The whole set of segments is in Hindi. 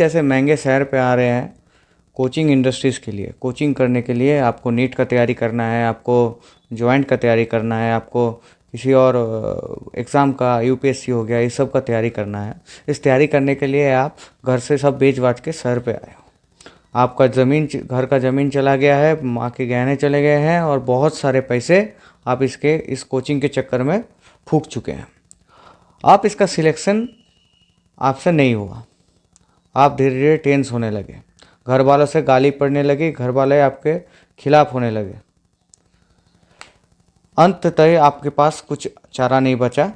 जैसे महंगे शहर पे आ रहे हैं कोचिंग इंडस्ट्रीज़ के लिए, कोचिंग करने के लिए। आपको नीट का तैयारी करना है, आपको जॉइंट का तैयारी करना है, आपको किसी और एग्ज़ाम का, यूपीएससी हो गया, इस सब का तैयारी करना है। इस तैयारी करने के लिए आप घर से सब बेच बाच के शहर पे आए हो। आपका ज़मीन, घर का ज़मीन चला गया है, माँ के गहने चले गए हैं, और बहुत सारे पैसे आप इस कोचिंग के चक्कर में फूंक चुके हैं। आप इसका सिलेक्शन आपसे नहीं हुआ, आप धीरे धीरे टेंस होने लगे, घर वालों से गाली पड़ने लगी, घर वाले आपके खिलाफ होने लगे। अंततः आपके पास कुछ चारा नहीं बचा,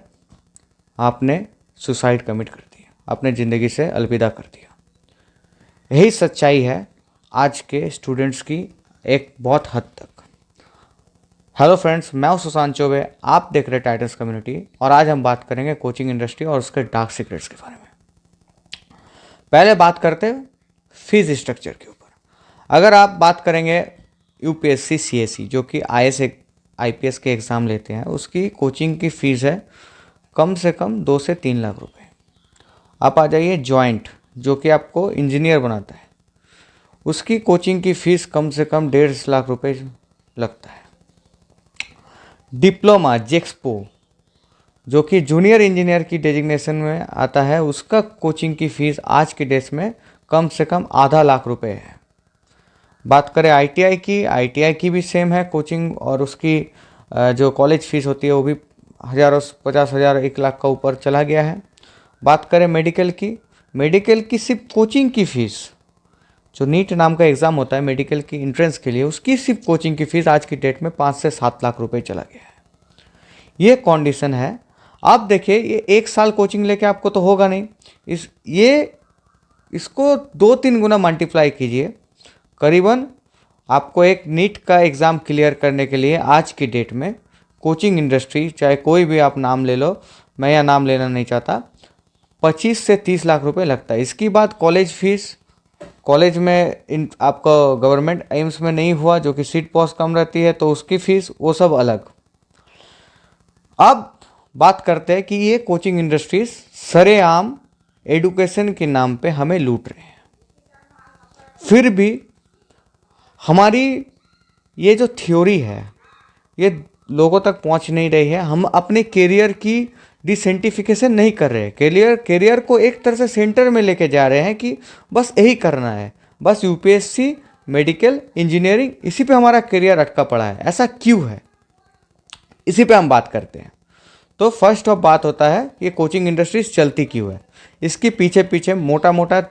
आपने सुसाइड कमिट कर दिया, आपने ज़िंदगी से अलविदा कर दिया। यही सच्चाई है आज के स्टूडेंट्स की एक बहुत हद तक। हेलो फ्रेंड्स, मैं हूं सुशांत चौबे, आप देख रहे टाइटन्स कम्युनिटी, और आज हम बात करेंगे कोचिंग इंडस्ट्री और उसके डार्क सीक्रेट्स के बारे में। पहले बात करते हैं फीस स्ट्रक्चर के ऊपर। अगर आप बात करेंगे यूपीएससी सीएससी, जो कि आईपीएस के एग्ज़ाम लेते हैं, उसकी कोचिंग की फ़ीस है कम से कम 2 से 3 लाख रुपए। आप आ जाइए जॉइंट, जो कि आपको इंजीनियर बनाता है, उसकी कोचिंग की फ़ीस कम से कम 1.5 लाख रुपए लगता है। डिप्लोमा जेक्सपो, जो कि जूनियर इंजीनियर की डेजिग्नेशन में आता है, उसका कोचिंग की फ़ीस आज के डेट में कम से कम आधा लाख रुपए है। बात करें आईटीआई की भी सेम है कोचिंग, और उसकी जो कॉलेज फ़ीस होती है वो भी हज़ारों, 50,000, 1 लाख का ऊपर चला गया है। बात करें मेडिकल की सिर्फ कोचिंग की फ़ीस, जो नीट नाम का एग्ज़ाम होता है मेडिकल की एंट्रेंस के लिए, उसकी सिर्फ कोचिंग की फ़ीस आज की डेट में 5 से 7 लाख रुपए चला गया है। ये कंडीशन है। आप देखिए, ये 1 साल कोचिंग लेके आपको तो होगा नहीं, इसको 2-3 गुना मल्टीप्लाई कीजिए। करीबन आपको एक नीट का एग्ज़ाम क्लियर करने के लिए आज की डेट में कोचिंग इंडस्ट्री, चाहे कोई भी आप नाम ले लो, मैं यह नाम लेना नहीं चाहता, 25 से 30 लाख रुपए लगता है। इसकी बात कॉलेज फीस, कॉलेज में आपका गवर्नमेंट एम्स में नहीं हुआ, जो कि सीट पोस्ट कम रहती है, तो उसकी फ़ीस, वो सब अलग। अब बात करते हैं कि ये कोचिंग इंडस्ट्रीज सरेआम एडुकेशन के नाम पे हमें लूट रहे हैं। फिर भी हमारी ये जो थ्योरी है ये लोगों तक पहुंच नहीं रही है। हम अपने करियर की डिसेंटिफिकेशन नहीं कर रहे। करियर को एक तरह से सेंटर में लेके जा रहे हैं कि बस यही करना है, बस यूपीएससी, मेडिकल, इंजीनियरिंग, इसी पे हमारा करियर अटका पड़ा है। ऐसा क्यों है, इसी पे हम बात करते हैं। तो फर्स्ट ऑफ बात होता है ये कोचिंग इंडस्ट्रीज चलती क्यों है। इसके पीछे पीछे मोटा मोटा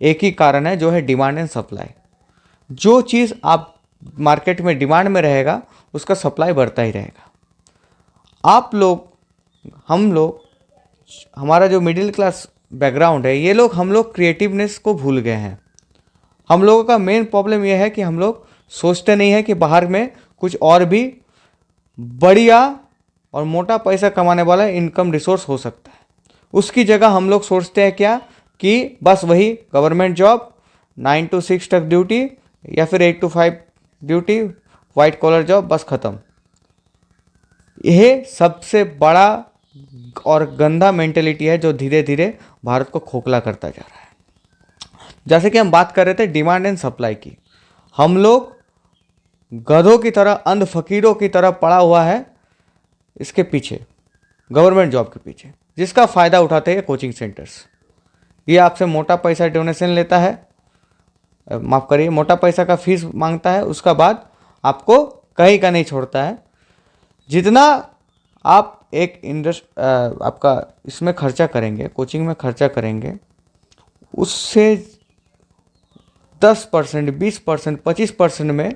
एक ही कारण है, जो है डिमांड एंड सप्लाई। जो चीज़ आप मार्केट में डिमांड में रहेगा उसका सप्लाई बढ़ता ही रहेगा। आप लोग, हम लोग, हमारा जो मिडिल क्लास बैकग्राउंड है, ये लोग, हम लोग क्रिएटिवनेस को भूल गए हैं। हम लोगों का मेन प्रॉब्लम यह है कि हम लोग सोचते नहीं है कि बाहर में कुछ और भी बढ़िया और मोटा पैसा कमाने वाला इनकम रिसोर्स हो सकता है। उसकी जगह हम लोग सोचते हैं क्या, कि बस वही गवर्नमेंट जॉब, 9 to 6 तक ड्यूटी, या फिर 8 to 5 duty, white collar job, बस ख़त्म। यह सबसे बड़ा और गंदा मेंटेलिटी है जो धीरे धीरे भारत को खोखला करता जा रहा है। जैसे कि हम बात कर रहे थे डिमांड एंड सप्लाई की, हम लोग गधों की तरह, अंध फकीरों की तरह पड़ा हुआ है इसके पीछे, गवर्नमेंट जॉब के पीछे, जिसका फ़ायदा उठाते हैं कोचिंग सेंटर्स। ये आपसे मोटा पैसा डोनेशन लेता है, माफ़ करिए, मोटा पैसा का फीस मांगता है, उसका बाद आपको कहीं का नहीं छोड़ता है। जितना आप आपका इसमें खर्चा करेंगे, कोचिंग में खर्चा करेंगे, उससे 10%, 20%, 25% में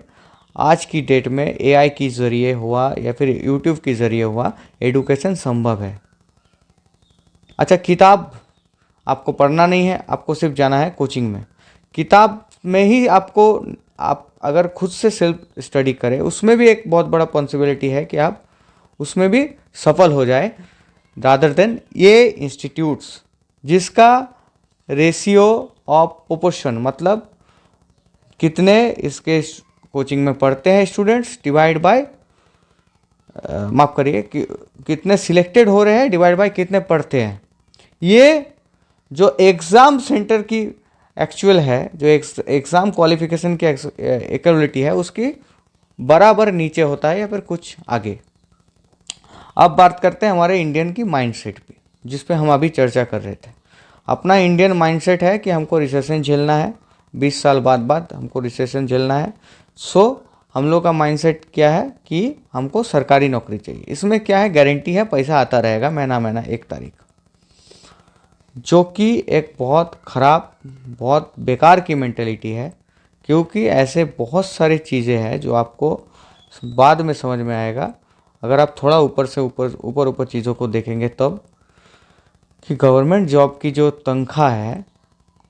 आज की डेट में एआई के ज़रिए हुआ या फिर यूट्यूब के ज़रिए हुआ एडुकेशन संभव है। अच्छा, किताब आपको पढ़ना नहीं है, आपको सिर्फ जाना है कोचिंग में। किताब में ही आपको, आप अगर खुद से सेल्फ स्टडी करें, उसमें भी एक बहुत बड़ा पॉसिबिलिटी है कि आप उसमें भी सफल हो जाए, रादर देन ये इंस्टीट्यूट्स जिसका रेशियो ऑफ प्रोपोर्शन, मतलब कितने इसके कोचिंग में पढ़ते हैं स्टूडेंट्स, डिवाइड बाय, माफ़ करिए, कितने सिलेक्टेड हो रहे हैं डिवाइड बाय कितने पढ़ते हैं। ये जो एग्ज़ाम सेंटर की एक्चुअल है, जो एग्ज़ाम क्वालिफिकेशन की इक्वलिटी है, उसकी बराबर नीचे होता है या फिर कुछ आगे। अब बात करते हैं हमारे इंडियन की माइंडसेट पे, जिस पे हम अभी चर्चा कर रहे थे। अपना इंडियन माइंडसेट है कि हमको रिसेशन झेलना है, 20 साल बाद हमको रिसेशन झेलना है। सो हम लोग का माइंडसेट क्या है कि हमको सरकारी नौकरी चाहिए। इसमें क्या है, गारंटी है, पैसा आता रहेगा महीना महीना 1 तारीख, जो कि एक बहुत ख़राब, बहुत बेकार की मेंटेलिटी है। क्योंकि ऐसे बहुत सारी चीज़ें हैं जो आपको बाद में समझ में आएगा, अगर आप थोड़ा ऊपर से ऊपर चीज़ों को देखेंगे तब, कि गवर्नमेंट जॉब की जो तनख्वाह है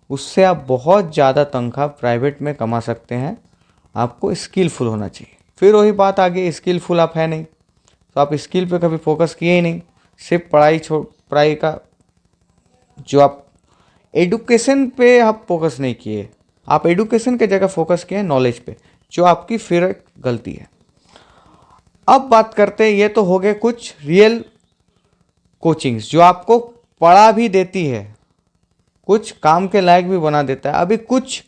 उससे आप बहुत ज़्यादा तनख्वाह प्राइवेट में कमा सकते हैं। आपको स्किलफुल होना चाहिए। फिर वही बात आ गई, स्किलफुल आप है नहीं तो आप स्किल पे कभी फोकस किए ही नहीं, सिर्फ पढ़ाई का जो आप एडुकेशन पे आप फोकस नहीं किए, आप एडुकेशन के जगह फोकस किए नॉलेज पे, जो आपकी फिर गलती है। अब बात करते हैं, ये तो हो गए कुछ रियल कोचिंग्स जो आपको पढ़ा भी देती है, कुछ काम के लायक भी बना देता है। अभी कुछ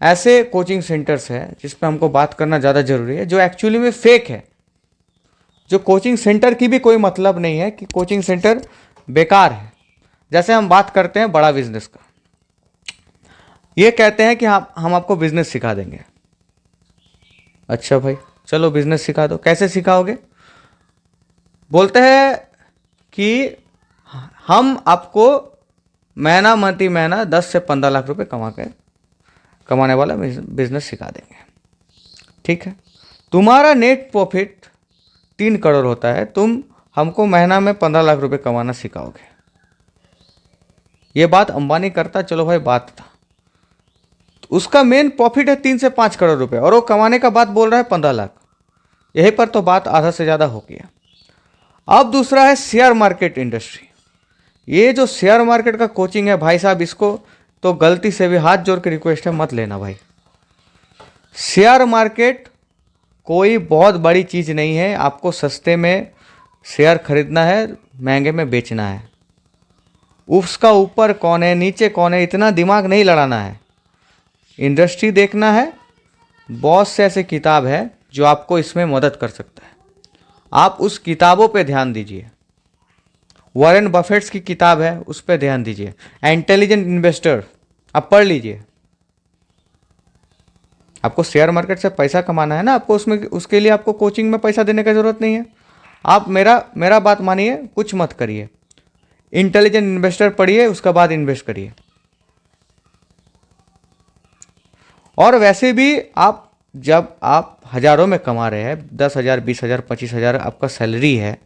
ऐसे कोचिंग सेंटर्स हैं जिस पे हमको बात करना ज़्यादा ज़रूरी है, जो एक्चुअली में फेक है, जो कोचिंग सेंटर की भी कोई मतलब नहीं है, कि कोचिंग सेंटर बेकार है। जैसे हम बात करते हैं बड़ा बिजनेस का, ये कहते हैं कि हम आपको बिजनेस सिखा देंगे। अच्छा भाई चलो बिजनेस सिखा दो, कैसे सिखाओगे? बोलते हैं कि हम आपको महीना 10 से 15 लाख रुपए कमाने वाला बिजनेस सिखा देंगे। ठीक है, तुम्हारा नेट प्रॉफिट 3 करोड़ होता है, तुम हमको महीना में 15 लाख रुपए कमाना सिखाओगे। ये बात अंबानी करता, चलो भाई बात था, उसका मेन प्रॉफिट है 3 से 5 करोड़ रुपए, और वो कमाने का बात बोल रहा है 15 लाख। यहीं पर तो बात आधा से ज़्यादा हो गया। अब दूसरा है शेयर मार्केट इंडस्ट्री। ये जो शेयर मार्केट का कोचिंग है भाई साहब, इसको तो गलती से भी हाथ जोड़ के रिक्वेस्ट है, मत लेना भाई। शेयर मार्केट कोई बहुत बड़ी चीज़ नहीं है। आपको सस्ते में शेयर खरीदना है, महंगे में बेचना है। उसका ऊपर कौन है नीचे कौन है इतना दिमाग नहीं लड़ाना है। इंडस्ट्री देखना है। बहुत से ऐसे किताब है जो आपको इसमें मदद कर सकता है, आप उस किताबों पे ध्यान दीजिए। वॉरेन बफेट्स की किताब है, उस पर ध्यान दीजिए। इंटेलिजेंट इन्वेस्टर आप पढ़ लीजिए। आपको शेयर मार्केट से पैसा कमाना है ना, आपको उसके लिए आपको कोचिंग में पैसा देने की ज़रूरत नहीं है। आप मेरा बात मानिए, कुछ मत करिए, इंटेलिजेंट इन्वेस्टर पढ़िए, उसके बाद इन्वेस्ट करिए। और वैसे भी जब आप हज़ारों में कमा रहे हैं, 10,000 20,000 25,000 आपका सैलरी है,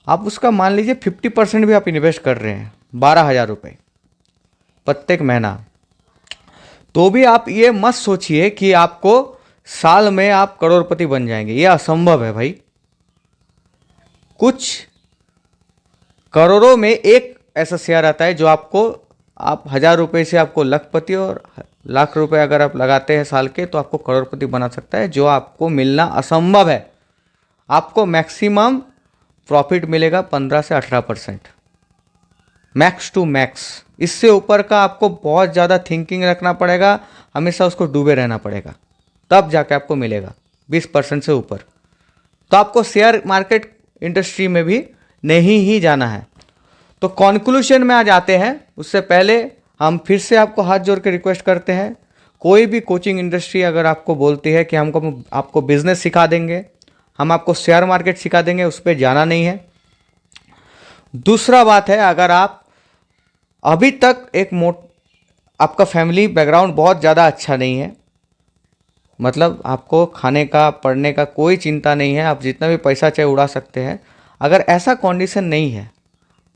आप उसका मान लीजिए 50% भी आप इन्वेस्ट कर रहे हैं, 12,000 रुपये प्रत्येक महीना, तो भी आप ये मत सोचिए कि आपको साल में आप करोड़पति बन जाएंगे। ये असंभव है भाई। कुछ करोड़ों में एक ऐसा शेयर आता है जो आपको, आप 1,000 रुपये से आपको लखपति, और लाख रुपए अगर आप लगाते हैं साल के, तो आपको करोड़पति बना सकता है, जो आपको मिलना असंभव है। आपको मैक्सिमम प्रॉफिट मिलेगा 15 से 18%, मैक्स टू मैक्स। इससे ऊपर का आपको बहुत ज़्यादा थिंकिंग रखना पड़ेगा, हमेशा उसको डूबे रहना पड़ेगा, तब जाके आपको मिलेगा 20% से ऊपर। तो आपको शेयर मार्केट इंडस्ट्री में भी नहीं ही जाना है। तो कॉन्क्लूशन में आ जाते हैं, उससे पहले हम फिर से आपको हाथ जोड़ के रिक्वेस्ट करते हैं, कोई भी कोचिंग इंडस्ट्री अगर आपको बोलती है कि आपको बिजनेस सिखा देंगे, हम आपको शेयर मार्केट सिखा देंगे, उस पर जाना नहीं है। दूसरा बात है, अगर आप अभी तक आपका फैमिली बैकग्राउंड बहुत ज़्यादा अच्छा नहीं है, मतलब आपको खाने का पढ़ने का कोई चिंता नहीं है, आप जितना भी पैसा चाहे उड़ा सकते हैं, अगर ऐसा कंडीशन नहीं है,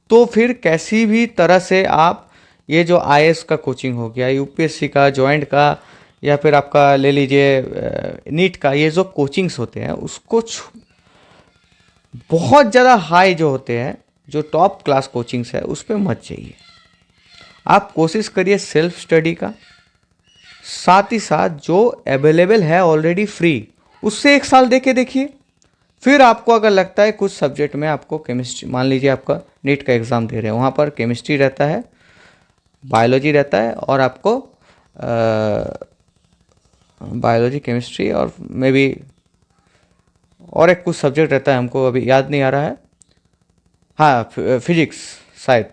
तो फिर कैसी भी तरह से आप ये जो आईएएस का कोचिंग हो गया, यूपीएससी का, जॉइंट का, या फिर आपका ले लीजिए नीट का, ये जो कोचिंग्स होते हैं उसको बहुत ज़्यादा हाई जो होते हैं, जो टॉप क्लास कोचिंग्स है, उस पर मत जाइए। आप कोशिश करिए सेल्फ स्टडी का, साथ ही साथ जो अवेलेबल है ऑलरेडी फ्री, उससे 1 साल दे के देखिए। फिर आपको अगर लगता है कुछ सब्जेक्ट में आपको केमिस्ट्री, मान लीजिए आपका नीट का एग्ज़ाम दे रहे हैं, वहाँ पर केमिस्ट्री रहता है, बायोलॉजी रहता है, और आपको बायोलॉजी, केमिस्ट्री और मे बी और एक कुछ सब्जेक्ट रहता है, हमको अभी याद नहीं आ रहा है, हाँ फिजिक्स शायद।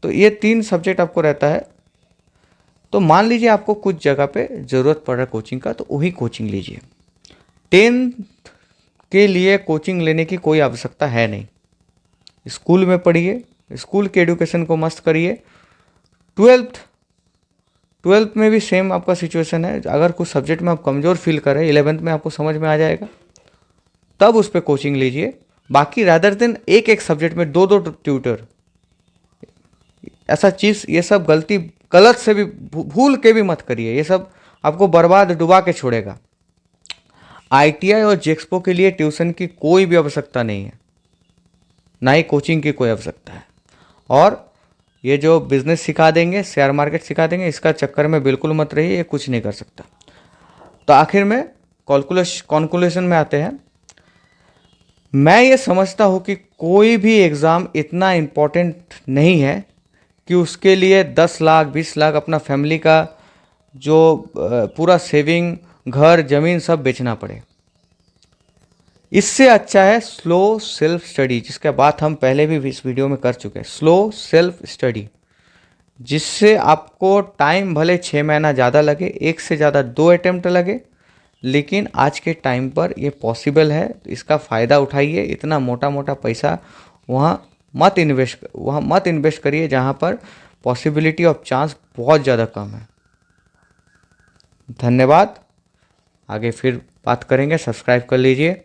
तो ये 3 सब्जेक्ट आपको रहता है। तो मान लीजिए आपको कुछ जगह पे ज़रूरत पड़ रहा है कोचिंग का, तो वही कोचिंग लीजिए। 10th के लिए कोचिंग लेने की कोई आवश्यकता है नहीं। स्कूल में पढ़िए, स्कूल के एजुकेशन को मस्त करिए। 12th में भी सेम आपका सिचुएशन है। अगर कुछ सब्जेक्ट में आप कमज़ोर फील कर रहे हैं, 11th में आपको समझ में आ जाएगा, तब उस पर कोचिंग लीजिए। बाकी रादर देन एक एक सब्जेक्ट में 2-2 ट्यूटर, ऐसा चीज़, ये सब गलती गलत से भी भूल के भी मत करिए। ये सब आपको बर्बाद डुबा के छोड़ेगा। ITI और जेक्सपो के लिए ट्यूशन की कोई भी आवश्यकता नहीं है, ना ही कोचिंग की कोई आवश्यकता है। और ये जो बिजनेस सिखा देंगे, शेयर मार्केट सिखा देंगे, इसका चक्कर में बिल्कुल मत रहिए, ये कुछ नहीं कर सकता। तो आखिर में कॉन्क्लूजन में आते हैं। मैं ये समझता हूँ कि कोई भी एग्ज़ाम इतना इम्पोर्टेंट नहीं है कि उसके लिए 10 लाख 20 लाख अपना फैमिली का जो पूरा सेविंग, घर, ज़मीन सब बेचना पड़े। इससे अच्छा है स्लो सेल्फ स्टडी, जिसका बात हम पहले भी इस वीडियो में कर चुके हैं। स्लो सेल्फ स्टडी, जिससे आपको टाइम भले 6 महीना ज़्यादा लगे, 1 से ज़्यादा 2 अटेम्प्ट लगे, लेकिन आज के टाइम पर ये पॉसिबल है। तो इसका फ़ायदा उठाइए। इतना मोटा मोटा पैसा वहाँ मत इन्वेस्ट करिए जहाँ पर पॉसिबिलिटी ऑफ चांस बहुत ज़्यादा कम है। धन्यवाद। आगे फिर बात करेंगे। सब्सक्राइब कर लीजिए।